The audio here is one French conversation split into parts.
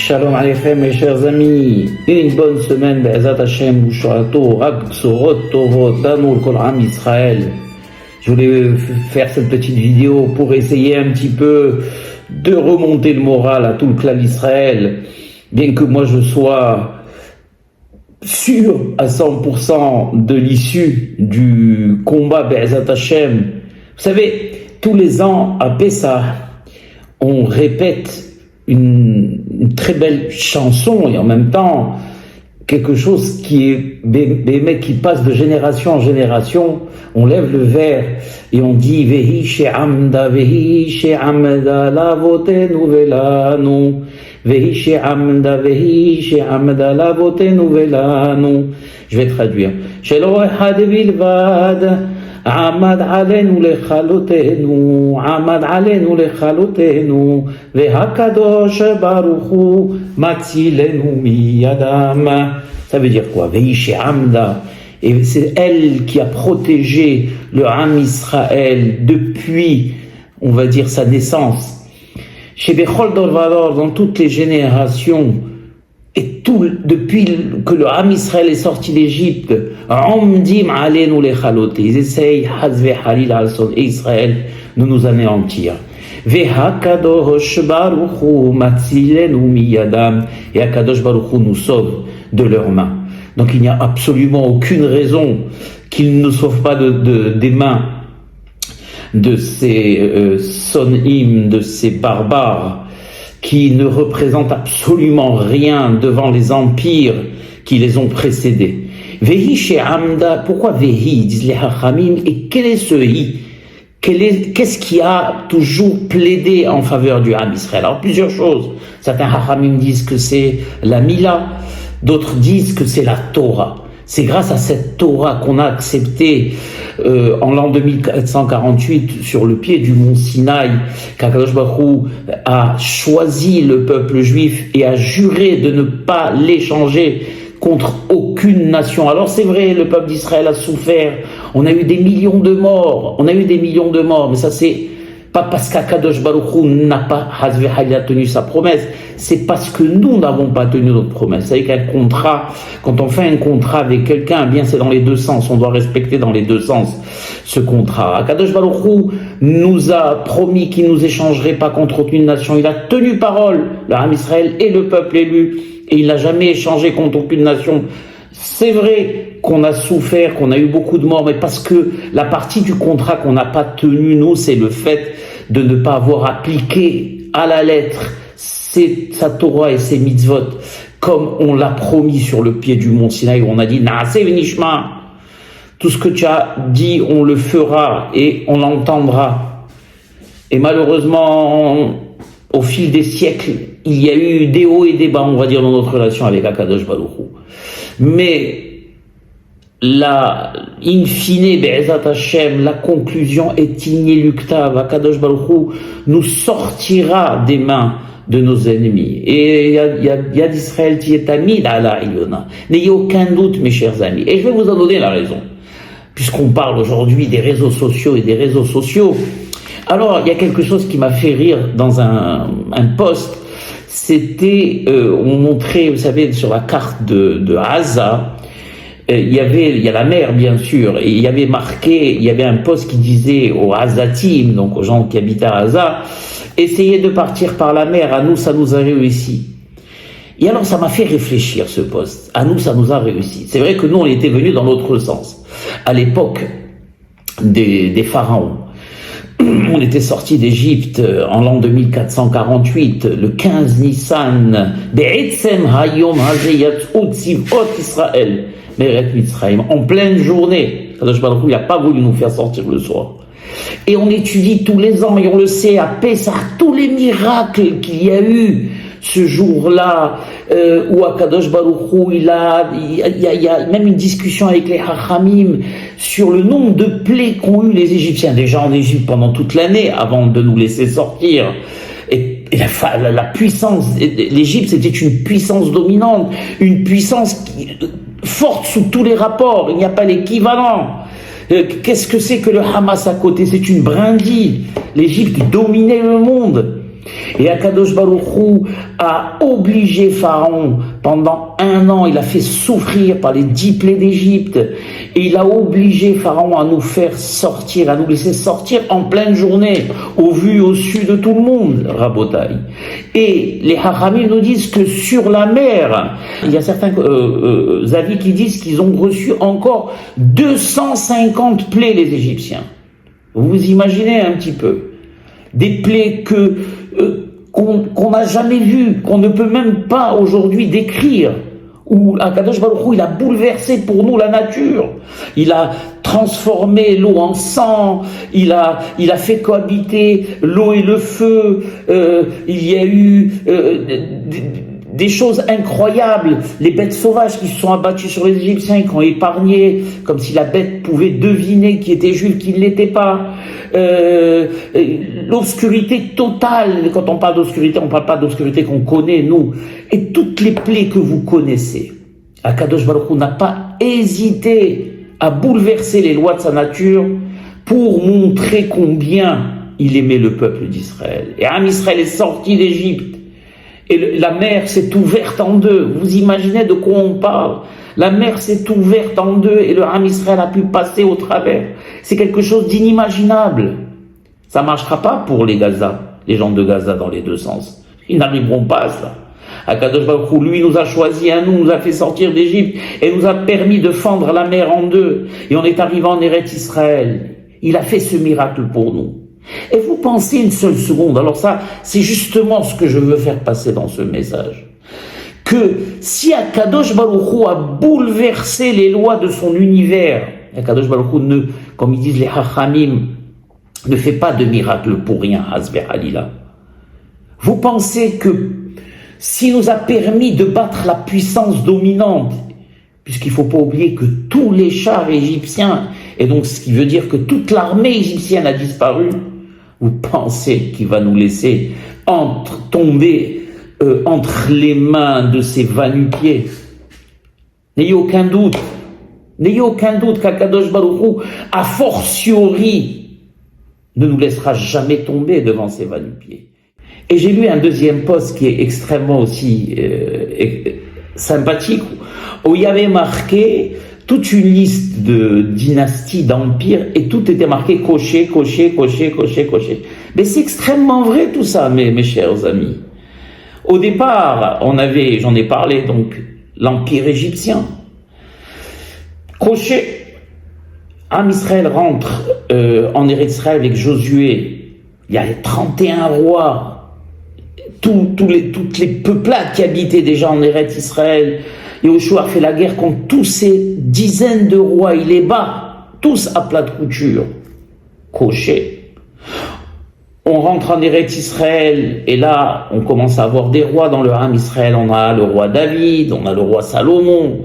Shalom Aleichem mes chers amis, une bonne semaine Be'ezat Hashem, Boucharato, Rak Bsorot, Tovot, Danoul, Kol Am Israël. Je voulais faire cette petite vidéo pour essayer un petit peu de remonter le moral à tout le clan d'Israël, bien que moi je sois sûr à 100% de l'issue du combat Be'ezat Hashem. Vous savez, tous les ans à Pessah, on répète une très belle chanson et en même temps quelque chose qui est des mecs qui passent de génération en génération. On lève le verre et on dit Vehi she'amda lavotenu velanu Vehi she'amda lavotenu velanu. Je vais traduire. Shelo echad bilvad עמד עלינו לכלותנו, עמד עלינו לכלותנו, והקדוש ברוך הוא מצילנו מידם. Ça veut dire quoi? Vehi Amda. Et c'est elle qui a protégé le Am Israël depuis, on va dire, sa naissance. Chez Bechol Dolvalor, dans toutes les générations, et tout, depuis que le Am Israël est sorti d'Égypte, Omdim alenu lechalote, ils essayent, Hazve Halil al-Son et Israël, de nous anéantir. Vehakadosh Baruch Hu matzilenu miyadam, et Akadosh Baruch Hu nous sauve de leurs mains. Donc il n'y a absolument aucune raison qu'ils ne sauvent pas des mains de ces sonim, de ces barbares, qui ne représentent absolument rien devant les empires qui les ont précédés. Vehi she'amda, pourquoi Vehi, disent les Hachamim, et quel est ce Hi? Qu'est-ce qui a toujours plaidé en faveur du Am Israël? Alors plusieurs choses. Certains Hachamim disent que c'est la Mila, d'autres disent que c'est la Torah. C'est grâce à cette Torah qu'on a accepté en l'an 2448 sur le pied du mont Sinaï, qu'Akadosh Baruch Hu a choisi le peuple juif et a juré de ne pas l'échanger contre aucune nation. Alors c'est vrai, le peuple d'Israël a souffert, on a eu des millions de morts, mais ça c'est pas parce qu'Akadosh Baruch Hu n'a pas tenu sa promesse, c'est parce que nous n'avons pas tenu notre promesse. Vous savez qu'un contrat, quand on fait un contrat avec quelqu'un, eh bien c'est dans les deux sens, on doit respecter dans les deux sens ce contrat. Akadosh Baruch Hu nous a promis qu'il nous échangerait pas contre aucune nation, il a tenu parole, le Am Israël et le peuple élu, et il n'a jamais échangé contre aucune nation. C'est vrai qu'on a souffert, qu'on a eu beaucoup de morts, mais parce que la partie du contrat qu'on n'a pas tenu, nous, c'est le fait de ne pas avoir appliqué à la lettre sa Torah et ses mitzvot, comme on l'a promis sur le pied du mont Sinaï, où on a dit « Naase v'nishma » tout ce que tu as dit, on le fera et on l'entendra. Et malheureusement, au fil des siècles, il y a eu des hauts et des bas, on va dire, dans notre relation avec Akadosh Baruch Hu. Mais in fine, Be'ezat Hashem, la conclusion est inéluctable. Akadosh Baruch Hu nous sortira des mains de nos ennemis. Et Yad Israël Tietamid ala Ilyona. N'ayez aucun doute, mes chers amis. Et je vais vous en donner la raison. Puisqu'on parle aujourd'hui des réseaux sociaux et des réseaux sociaux. Alors, il y a quelque chose qui m'a fait rire dans un post. C'était, on montrait, vous savez, sur la carte de Gaza, il y a la mer, bien sûr, et il y avait marqué, il y avait un post qui disait aux Gazatim, donc aux gens qui habitent à Gaza, essayez de partir par la mer, à nous, ça nous a réussi. Et alors, ça m'a fait réfléchir, ce post. À nous, ça nous a réussi. C'est vrai que nous, on était venus dans l'autre sens. À l'époque des pharaons. On était sortis d'Égypte en l'an 2448, le 15 Nissan, Be'etzem Hayom Hazeyat Utzivot Israël, Meret Mitzrayim, en pleine journée. Kadosh Baruch Hu, il n'a pas voulu nous faire sortir le soir. Et on étudie tous les ans, et on le sait, à Pessah, tous les miracles qu'il y a eu ce jour-là, où Akadosh Baruch Hu, il y a même une discussion avec les Hachamim sur le nombre de plaies qu'ont eu les Égyptiens, déjà en Égypte pendant toute l'année, avant de nous laisser sortir. Et la puissance, l'Égypte c'était une puissance dominante, une puissance forte sous tous les rapports, il n'y a pas l'équivalent. Qu'est-ce que c'est que le Hamas à côté? C'est une brindille. L'Égypte dominait le monde. Et Akadosh Baruch Hu a obligé Pharaon, pendant 1 an, il a fait souffrir par les 10 plaies d'Égypte, et il a obligé Pharaon à nous faire sortir, à nous laisser sortir en pleine journée, au vu, au su de tout le monde, Rabotai. Et les Hachamim nous disent que sur la mer, il y a certains avis qui disent qu'ils ont reçu encore 250 plaies, les Égyptiens. Vous imaginez un petit peu. Des plaies qu'on n'a jamais vues, qu'on ne peut même pas aujourd'hui décrire, où Akadosh Baruch Hu, il a bouleversé pour nous la nature, il a transformé l'eau en sang, il a fait cohabiter l'eau et le feu, il y a eu des choses incroyables, les bêtes sauvages qui se sont abattues sur les Égyptiens, qui ont épargné, comme si la bête pouvait deviner qui était juif, qui ne l'était pas. L'obscurité totale, quand on parle d'obscurité, on ne parle pas d'obscurité qu'on connaît, nous, et toutes les plaies que vous connaissez. Akadosh Baruch Hu n'a pas hésité à bouleverser les lois de sa nature pour montrer combien il aimait le peuple d'Israël. Et Am Israël est sorti d'Égypte. Et la mer s'est ouverte en deux. Vous imaginez de quoi on parle? La mer s'est ouverte en deux et le Ham Israël a pu passer au travers. C'est quelque chose d'inimaginable. Ça ne marchera pas pour les Gaza, les gens de Gaza dans les deux sens. Ils n'arriveront pas à ça. Akadosh Baruch Hu, lui, nous a choisi à nous a fait sortir d'Égypte et nous a permis de fendre la mer en deux. Et on est arrivé en Eretz Israël. Il a fait ce miracle pour nous. Et vous pensez une seule seconde, alors ça, c'est justement ce que je veux faire passer dans ce message, que si Akadosh Baruch Hu a bouleversé les lois de son univers, Akadosh Baruch Hu, comme ils disent les Hachamim, ne fait pas de miracle pour rien, Hasber Halila. Vous pensez que s'il nous a permis de battre la puissance dominante, puisqu'il ne faut pas oublier que tous les chars égyptiens, et donc ce qui veut dire que toute l'armée égyptienne a disparu, vous pensez qu'il va nous laisser tomber entre les mains de ces va-nu-pieds? N'ayez aucun doute qu'Akadosh Baruch Hu, a fortiori, ne nous laissera jamais tomber devant ces va-nu-pieds. Et j'ai lu un deuxième post qui est extrêmement aussi sympathique, où il y avait marqué toute une liste de dynasties, d'empires, et tout était marqué coché. Mais c'est extrêmement vrai tout ça, mes chers amis. Au départ, j'en ai parlé, donc, l'empire égyptien. Coché. Am Israël rentre en Eretz Israël avec Josué. Il y a les 31 rois, toutes les peuplades qui habitaient déjà en Eretz Israël. Yehoshua fait la guerre contre tous ces dizaines de rois, il les bat, tous à plat de couture. Coché. On rentre en Eretz Israël, et là, on commence à avoir des rois dans le Ham Israël. On a le roi David, on a le roi Salomon.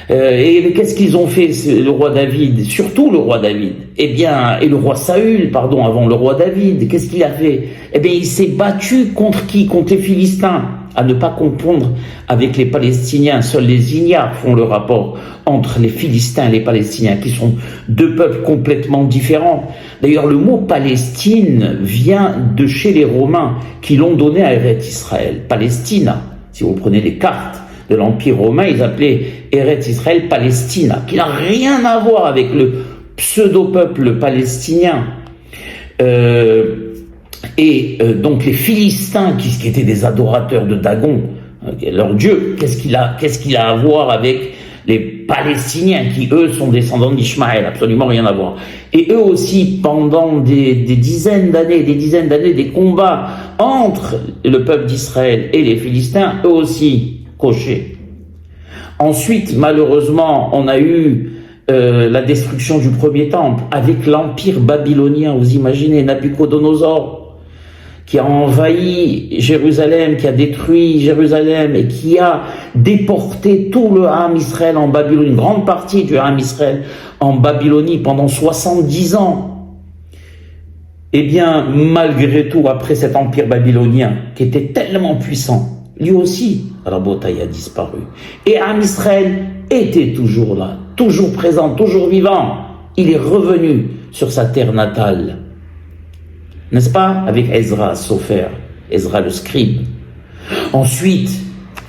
Et qu'est-ce qu'ils ont fait, le roi David, surtout le roi David? Eh bien, et le roi Saül, pardon, avant le roi David, qu'est-ce qu'il a fait? Eh bien, il s'est battu contre qui? Contre les Philistins. À ne pas confondre avec les Palestiniens. Seuls les Ignares font le rapport entre les Philistins et les Palestiniens, qui sont deux peuples complètement différents. D'ailleurs, le mot Palestine vient de chez les Romains, qui l'ont donné à Eretz Israël. Palestina, si vous prenez les cartes de l'Empire romain, ils appelaient Eretz Israël Palestina, qui n'a rien à voir avec le pseudo-peuple palestinien. Donc les Philistins, qui étaient des adorateurs de Dagon, leur dieu, qu'est-ce qu'il a à voir avec les Palestiniens, qui eux sont descendants d'Ishmaël? Absolument rien à voir. Et eux aussi, pendant des dizaines d'années, des combats entre le peuple d'Israël et les Philistins, eux aussi, cochés. Ensuite, malheureusement, on a eu la destruction du premier temple avec l'empire babylonien. Vous imaginez, Nabuchodonosor, qui a envahi Jérusalem, qui a détruit Jérusalem et qui a déporté tout le Ham Israël en Babylonie, une grande partie du Ham Israël en Babylonie pendant 70 ans. Eh bien, malgré tout, après cet empire babylonien, qui était tellement puissant, lui aussi, Rabotai a disparu. Et Ham Israël était toujours là, toujours présent, toujours vivant. Il est revenu sur sa terre natale. N'est-ce pas? Avec Ezra Sofer. Ezra le scribe. Ensuite,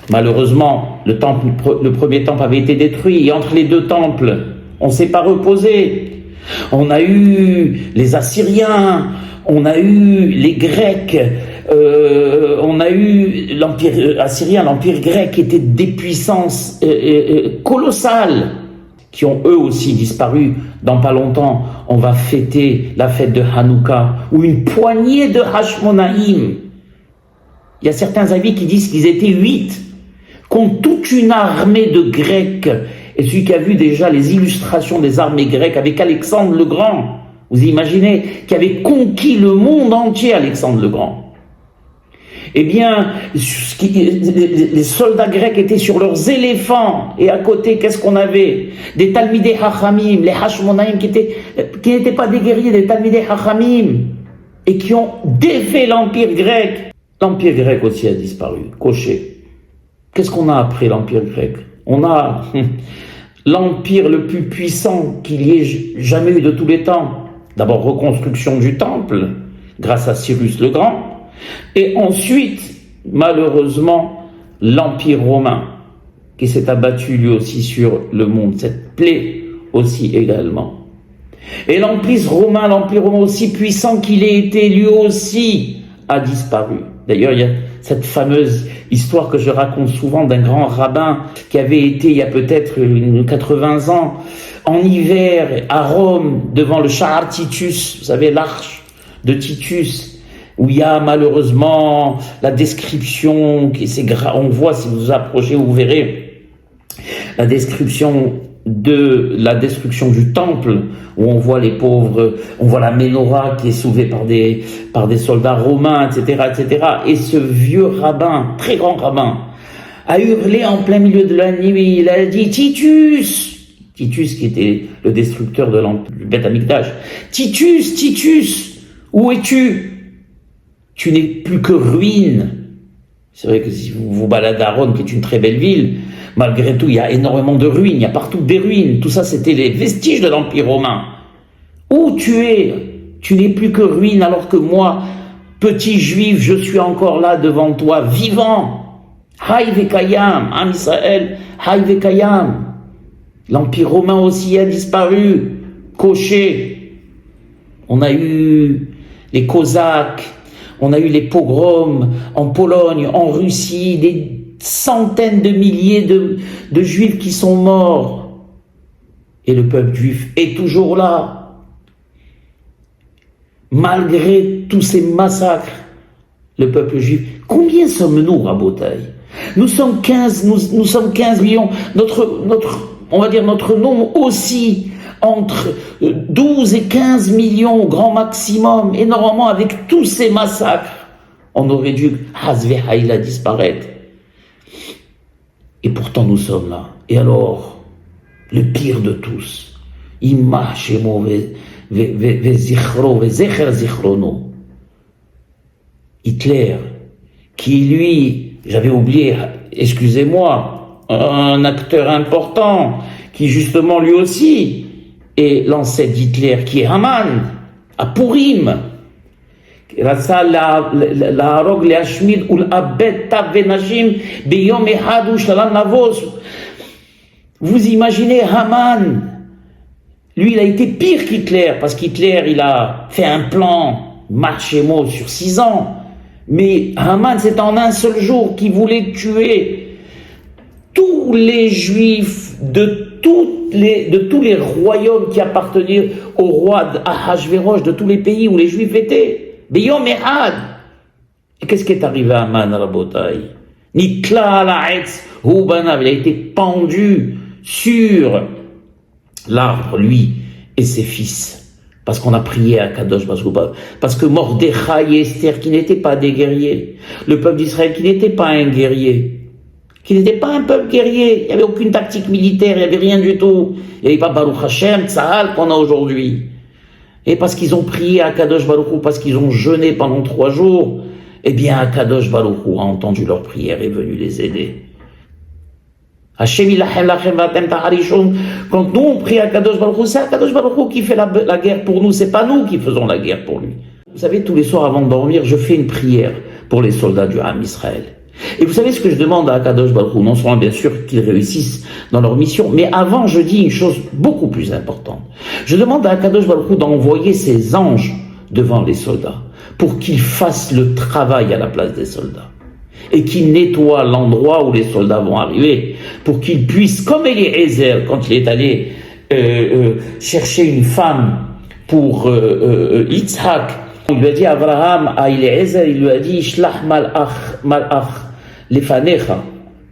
malheureusement, le premier temple avait été détruit, et entre les deux temples, on ne s'est pas reposé. On a eu les Assyriens, on a eu les Grecs, on a eu l'Empire assyrien, l'Empire grec, qui était des puissances colossales, qui ont eux aussi disparu. Dans pas longtemps, on va fêter la fête de Hanouka, où une poignée de Hashmonaïm, il y a certains avis qui disent qu'ils étaient 8, contre toute une armée de Grecs. Et celui qui a vu déjà les illustrations des armées grecques avec Alexandre le Grand, vous imaginez, qui avait conquis le monde entier, Alexandre le Grand. Eh bien, les soldats grecs étaient sur leurs éléphants, et à côté, qu'est-ce qu'on avait? Des Talmidei Hachamim, les Hashmonaïm, qui n'étaient pas des guerriers, des Talmidei Hachamim, et qui ont défait l'Empire grec. L'Empire grec aussi a disparu, coché. Qu'est-ce qu'on a après l'Empire grec? On a l'empire le plus puissant qu'il y ait jamais eu de tous les temps. D'abord, reconstruction du temple, grâce à Cyrus le Grand. Et ensuite, malheureusement, l'Empire romain, qui s'est abattu lui aussi sur le monde, cette plaie aussi également. Et l'Empire romain aussi puissant qu'il ait été, lui aussi, a disparu. D'ailleurs, il y a cette fameuse histoire que je raconte souvent d'un grand rabbin qui avait été, il y a peut-être 80 ans, en hiver à Rome, devant le Sha'ar Titus, vous savez, l'arche de Titus, où il y a malheureusement la description, on voit, si vous vous approchez, vous verrez, la description de la destruction du temple, où on voit les pauvres, on voit la menorah qui est soulevée par des soldats romains, etc., etc. Et ce vieux rabbin, très grand rabbin, a hurlé en plein milieu de la nuit, il a dit « Titus !» Titus qui était le destructeur du Beth Amikdash. « Titus, Titus, où es-tu ? Tu n'es plus que ruine. » C'est vrai que si vous vous baladez à Rome, qui est une très belle ville, malgré tout, il y a énormément de ruines, il y a partout des ruines. Tout ça, c'était les vestiges de l'Empire romain. Où tu es? Tu n'es plus que ruine, alors que moi, petit juif, je suis encore là devant toi, vivant. Haï vekayam, Am Israël, Haï vekayam. L'Empire romain aussi a disparu, coché. On a eu les Cosaques, on a eu les pogroms en Pologne, en Russie, des centaines de milliers de juifs qui sont morts. Et le peuple juif est toujours là. Malgré tous ces massacres, le peuple juif. Combien sommes-nous, Rabotaï? Nous sommes 15 millions. On va dire notre nombre aussi, entre 12 et 15 millions, grand maximum, et normalement avec tous ces massacres, on aurait dû Hazvehaïla disparaître. Et pourtant nous sommes là. Et alors, le pire de tous, Imma Shemo vezichro vezecher zichrono. Hitler, qui lui, j'avais oublié, excusez-moi, un acteur important, qui justement lui aussi est l'ancêtre d'Hitler, qui est Haman, à Purim. Vous imaginez Haman, lui il a été pire qu'Hitler, parce qu'Hitler il a fait un plan Marchémo sur 6 ans, mais Haman c'est en un seul jour qu'il voulait tuer tous les juifs de tous les royaumes qui appartenaient au roi Ahashverosh, de tous les pays où les juifs étaient. Beyom Ehad. Et qu'est-ce qui est arrivé à Haman, Rabotai? Nitla ala etz hu banav. Il a été pendu sur l'arbre, lui et ses fils. Parce qu'on a prié à Kadosh Basouba. Parce que Mordechai et Esther, qui n'étaient pas des guerriers, le peuple d'Israël, qui n'était pas un guerrier, qui n'était pas un peuple guerrier, il n'y avait aucune tactique militaire, il n'y avait rien du tout. Il n'y avait pas Baruch Hashem, Tsahal qu'on a aujourd'hui. Et parce qu'ils ont prié à Kadosh Baruch Hu, parce qu'ils ont jeûné pendant 3 jours, eh bien Kadosh Baruch Hu a entendu leur prière et est venu les aider. Hashem ilachem lachem vatem taharishon. Quand nous on prie à Kadosh Baruch Hu, c'est Kadosh Baruch Hu qui fait la guerre pour nous, c'est pas nous qui faisons la guerre pour lui. Vous savez, tous les soirs avant de dormir, je fais une prière pour les soldats du Ham Israël. Et vous savez ce que je demande à Akadosh Baruch Hu, non seulement bien sûr qu'ils réussissent dans leur mission, mais avant je dis une chose beaucoup plus importante. Je demande à Akadosh Baruch Hu d'envoyer ses anges devant les soldats pour qu'ils fassent le travail à la place des soldats et qu'ils nettoient l'endroit où les soldats vont arriver pour qu'ils puissent, comme Eliezer quand il est allé chercher une femme pour Yitzhak, il lui a dit à Abraham, à Eliezer, il lui a dit Shlach malach lefanecha.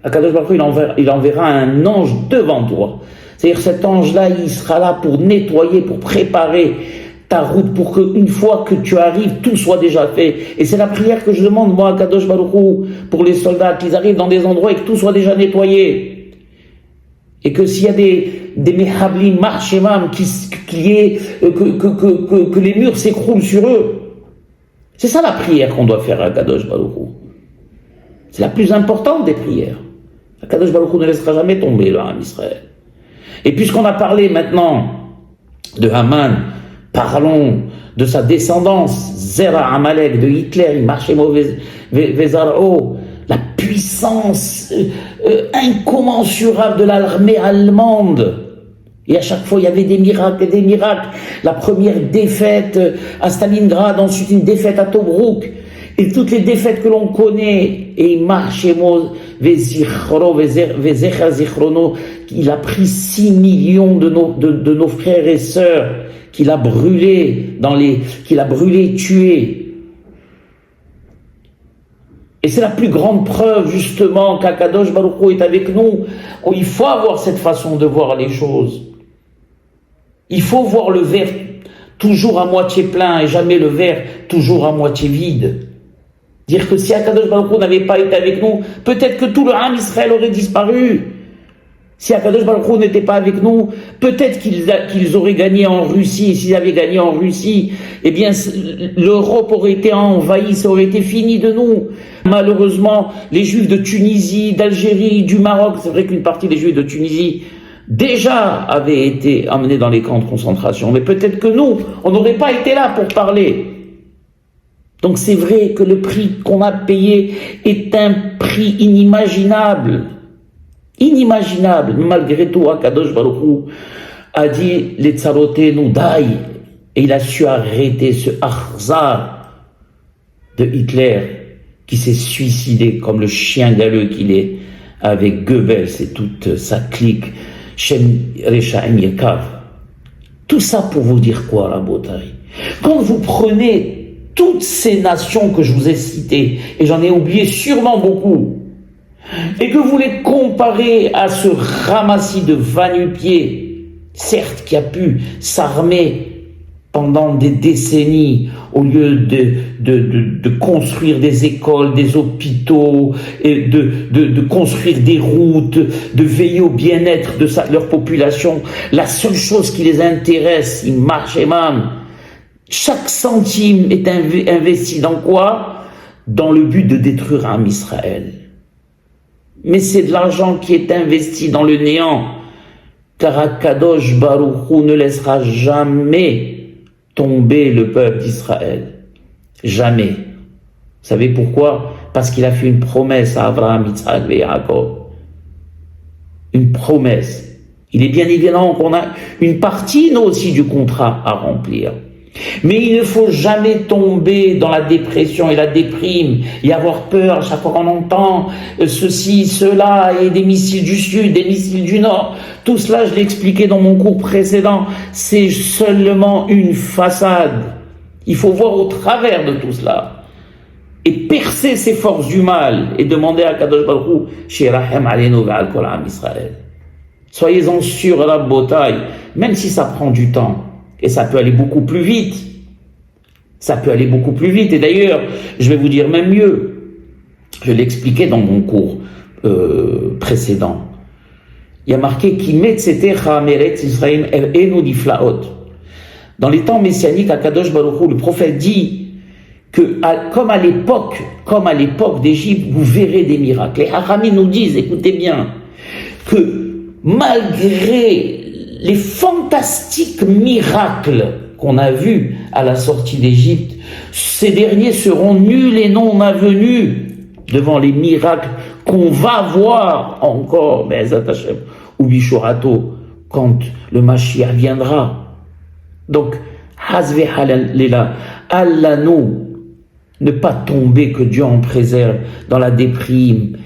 Akadosh Baruch Hu, il enverra un ange devant toi. C'est-à-dire cet ange-là, il sera là pour nettoyer, pour préparer ta route, pour qu'une fois que tu arrives, tout soit déjà fait. Et c'est la prière que je demande, moi, à Kadosh Baruch Hu, pour les soldats, qu'ils arrivent dans des endroits et que tout soit déjà nettoyé. Et que s'il y a des mehablim, marchemam, que les murs s'écroulent sur eux. C'est ça la prière qu'on doit faire à Kadosh Baruch Hu. C'est la plus importante des prières. Kadosh Baruch Hu ne laissera jamais tomber le Ham Israël. Et puisqu'on a parlé maintenant de Haman, parlons de sa descendance, Zera Amalek, de Hitler, Marchemo Vezaro, la puissance incommensurable de l'armée allemande. Et à chaque fois, il y avait des miracles et des miracles. La première défaite à Stalingrad, ensuite une défaite à Tobruk, et toutes les défaites que l'on connaît. Et Marchemo Vezichro, il a pris 6 millions de nos frères et sœurs, qu'il a brûlés, tués. Et c'est la plus grande preuve, justement, qu'Akadosh Baruch Hu est avec nous. Il faut avoir cette façon de voir les choses. Il faut voir le verre toujours à moitié plein et jamais le verre toujours à moitié vide. Dire que si Akadosh Baruch Hu n'avait pas été avec nous, peut-être que tout le Ham Israël aurait disparu. Si Akadosh Baruch Hu n'était pas avec nous, peut-être qu'ils auraient gagné en Russie. Et s'ils avaient gagné en Russie, eh bien, l'Europe aurait été envahie, ça aurait été fini de nous. Malheureusement, les Juifs de Tunisie, d'Algérie, du Maroc, c'est vrai qu'une partie des Juifs de Tunisie déjà avaient été emmenés dans les camps de concentration. Mais peut-être que nous, on n'aurait pas été là pour parler. Donc c'est vrai que le prix qu'on a payé est un prix inimaginable. Inimaginable. Malgré tout, Akadosh Baruch Hu a dit les tsarotenu dai, et il a su arrêter ce Arzar de Hitler qui s'est suicidé comme le chien galeux qu'il est avec Goebbels et toute sa clique Shem Rechaim Yekav. Tout ça pour vous dire quoi, Rabotai? Quand vous prenez toutes ces nations que je vous ai citées, et j'en ai oublié sûrement beaucoup, et que vous les comparez à ce ramassis de va-nu-pieds, certes qui a pu s'armer pendant des décennies, au lieu de construire des écoles, des hôpitaux, et de construire des routes, de veiller au bien-être de leur population, la seule chose qui les intéresse, ils marchent et même, chaque centime est investi dans quoi? Dans le but de détruire Am Israël. Mais c'est de l'argent qui est investi dans le néant, car Akadosh Baruch Hu ne laissera jamais tomber le peuple d'Israël. Jamais. Vous savez pourquoi? Parce qu'il a fait une promesse à Abraham, Yitzhak et Yaakov. Une promesse. Il est bien évident qu'on a une partie, nous aussi, du contrat à remplir. Mais il ne faut jamais tomber dans la dépression et la déprime et avoir peur chaque fois qu'on entend ceci, cela, et des missiles du sud, des missiles du nord. Tout cela, je l'ai expliqué dans mon cours précédent, c'est seulement une façade. Il faut voir au travers de tout cela et percer ces forces du mal et demander à Kadosh Baruch Hu Shirahem Aleinu ve'al kol Am Israël. Soyez-en sûrs, la bataille, même si ça prend du temps. Et ça peut aller beaucoup plus vite. Ça peut aller beaucoup plus vite. Et d'ailleurs, je vais vous dire même mieux. Je l'expliquais dans mon cours précédent. Il y a marqué qui metzetecha meretz Israël enu diflaot. Dans les temps messianiques, à Kadosh Baruch Hu, le prophète dit que comme à l'époque d'Égypte, vous verrez des miracles. Les Hachamim nous disent, écoutez bien, que malgré les fantastiques miracles qu'on a vus à la sortie d'Égypte, ces derniers seront nuls et non avenus devant les miracles qu'on va voir encore, Be'ezat Hashem, ou Bishurato, quand le Mashiach viendra. Donc, Hazve Halela, Allah nous, ne pas tomber, que Dieu en préserve, dans la déprime.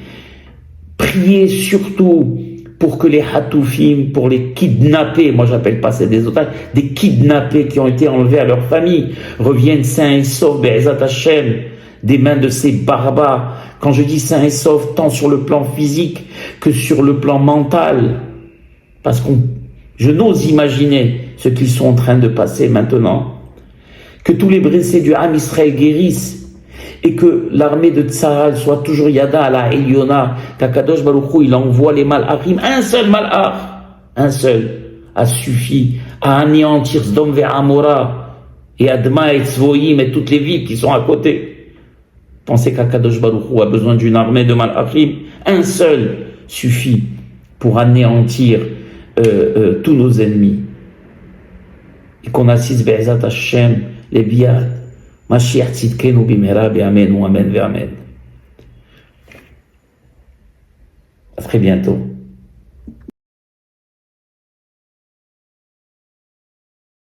Priez surtout pour que les Hatoufim, pour les kidnappés, moi j'appelle pas ça des otages, des kidnappés qui ont été enlevés à leur famille, reviennent sains et saufs, Be'ezat Hashem, des mains de ces barbares. Quand je dis sains et saufs, tant sur le plan physique que sur le plan mental, parce que je n'ose imaginer ce qu'ils sont en train de passer maintenant. Que tous les blessés du Ham Israël guérissent, et que l'armée de Tsahal soit toujours Yada à la Eliona, qu'Akadosh Baruch Hu, il envoie les malachim, un seul malach, un seul, a suffi à anéantir Sdom vers Amora, et Adma et Tzvoïm et toutes les villes qui sont à côté. Pensez qu'Akadosh Baruch Hu a besoin d'une armée de malachim, un seul suffit pour anéantir tous nos ennemis. Et qu'on assiste Be'ezat Hashem, les biats, Mashiach tzidkenu bimera be'amen ou amen ve'amen. À très bientôt.